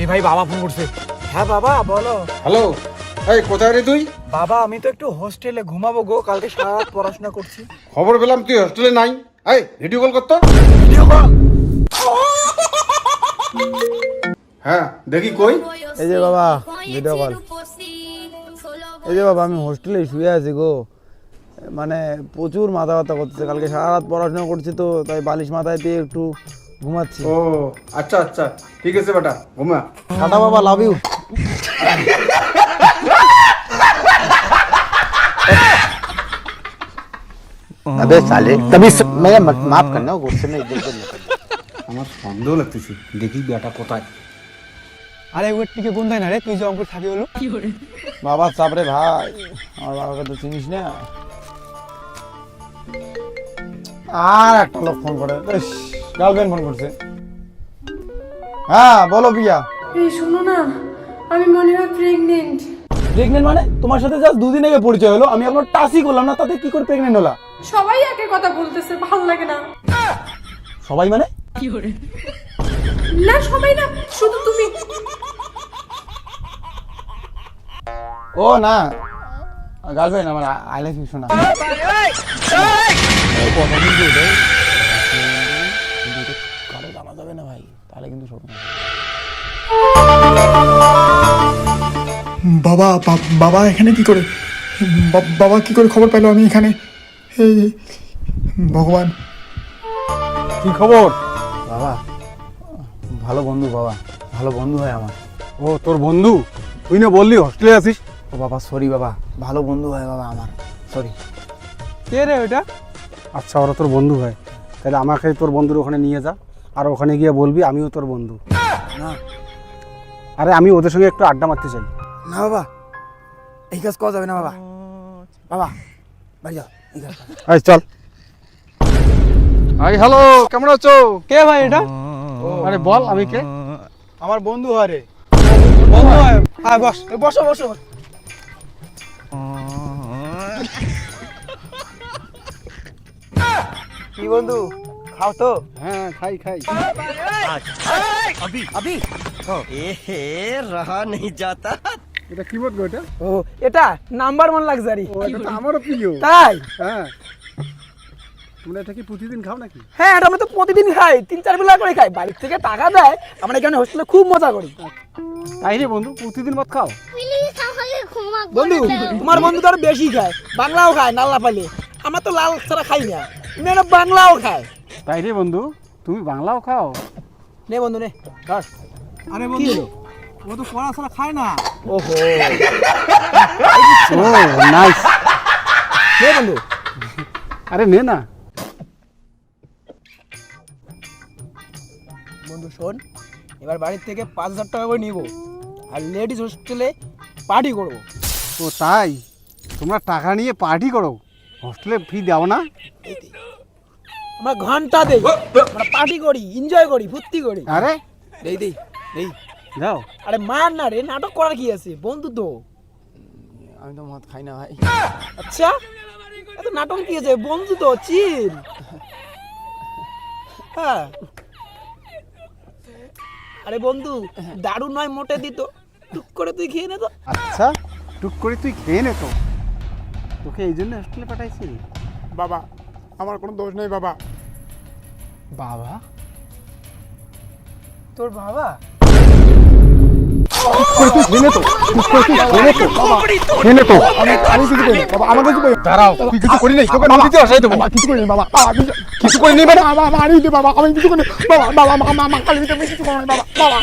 এই ভাই বাবা ফোন করছে। হ্যাঁ বাবা বলো। হ্যালো, এই কোথায় রে তুই? বাবা আমি তো একটু হোস্টেলে ঘুমাবো গো, কালকে সারা রাত পড়াশোনা করছি। খবর পেলাম তুই হোস্টেলে নাই। এই ভিডিও কল করতো। Video call? হ্যাঁ দেখি কই। এই যে বাবা ভিডিও কল। এই যে বাবা আমি হোস্টেলে শুয়ে আছি গো, মানে প্রচুর মাথা ব্যথা করতেছে, কালকে সারা রাত পড়াশোনা করছি তো তাই বালিশ মাথায় দিয়ে একটু ঘুমাচ্ছি। ও আচ্ছা আচ্ছা, ঠিক আছে বেটা, ঘুমা। টাটা বাবা, লাভ ইউ। अबे साले तभी मैं माफ करना गुस्से में इधर उधर निकल আমার সন্দেহ লাগতেছে, দেখি বেটা কোথায়। আরে ওর টিকে কোনটাই না রে, তুই যে অঙ্কুর থাকি হলো বাবা চাপরে ভাই, আমার বাবাকে তো চিনিস না। আর একটা লোক ফোন করে, গার্লফ্রেন্ড ফোন করছে। হ্যাঁ বলো প্রিয়া। এই শোনো না, আমি মনে হয় প্রেগনেন্ট। প্রেগনেন্ট মানে? তোমার সাথে জাস্ট দুদিন আগে পরিচয় হলো, আমি এখনো টাচই করলাম না, তাতে কি করে প্রেগনেন্ট হলা? সবাই একের কথা বলতেছে, ভালো লাগে না। সবাই মানে? না সবাই না, শুধু তুমি। ও না, গার্লফ্রেন্ড আমার, আই লাভ ইউ শোনা। কারো জানা যাবে না ভাই, তাহলে কিন্তু শোনো। বাবা বাবা এখানে কি করে? বাবা কি করে খবর পেলো আমি এখানে? হে ভগবান, কি খবর? বাবা ভালো বন্ধু, বাবা ভালো বন্ধু হয় আমার। ও তোর বন্ধু? তুই না বললি হোস্টেলে আছিস? ও বাবা সরি বাবা, ভালো বন্ধু হয় বাবা আমার, সরি। কে রে ওটা? আচ্ছা ওরা তোর বন্ধু হয়, তাহলে আমাকে তোর বন্ধুর ওখানে নিয়ে যা, আর ওখানে গিয়ে বলবি আমিও তোর বন্ধু। না আরে আমি ওদের সঙ্গে একটু আড্ডা মারতে চাই। না বাবা, এই কাজ করা যাবে না বাবা। বাবা বাড়ি যাও, এই কাজ করা যাবে না। এই চল। হাই হ্যালো, কেমন আছো? কে ভাই এটা? আরে বল আমি কে? আমার বন্ধু হয় রে। বন্ধু হয়? হ্যাঁ বস, বসো বসো। কি বন্ধু, খাও তো? হ্যাঁ খাই খাই। अभी रहा नहीं जाता এটা কি বলবো এটা? ও এটা নাম্বার 1 লাক্সারি। ও এটা তো আমারও প্রিয়। তাই? হ্যাঁ, তোমরা এটা কি প্রতিদিন খাও নাকি? হ্যাঁ এটা আমি তো প্রতিদিন খাই, 3-4 বেলা করে খাই, বাড়ির থেকে টাকা দেয়, আমরা এখানে হোস্টেলে খুব মজা করি। তাই রে বন্ধু, প্রতিদিন মত খাও? বন্ধু তোমার বন্ধু তো আরো বেশি খায়, বাংলাও খায় নাল্লা পালে, আমার তো লাল ছাড়া খাই না, মেয়েরা বাংলাও খায়। তাই রে বন্ধু, তুমি বাংলাও খাও? নে বন্ধু নে ধর। আরে বন্ধু ও তো পড়া ছাড়া খায় না। ওহো ও নাইস। নে বন্ধু। আরে নে না। বন্ধু শোন, এবার বাড়ির থেকে 5,000 টাকা করে নিব, আর লেডিস হোস্টেলে পার্টি করবো। ও তাই? তোমরা টাকা নিয়ে পার্টি করো, হোস্টেলে ফি দাও না? আমরা ঘন্টা দেই, আমরা পার্টি করি, এনজয় করি, ফুর্তি করি। আরে দেই দেই দেই। যাও। আরে মার না রে, নাটক করার কি আছে, বন্ধু তো। আমি তো মদ খাই না ভাই। আচ্ছা এত নাটক কি আছে, বন্ধু তো, চিল। হ্যাঁ আরে বন্ধু দারু নয় মোটে দিত, টুক করে তুই খেয়ে নে তো। আচ্ছা টুক করে তুই খেয়ে নে তো, তোকে এই জন্য হোস্টেলে পাঠাইছি। বাবা আমার কোনো দোষ নেই বাবা। বাবা? তোর বাবা? আমি কিছু করি বাবা, আমাকে কিছু করি। দাঁড়াও, তুই কিছু করি নাই, তোকে নদীতে আসাই দেবো। বাবা কিছু করি না বাবা, কিছু করি নি মানে? বাবা মারি দে বাবা, আমি কিছু করি না বাবা, বাবা মা কালী কিছু করি না বাবা, বাবা।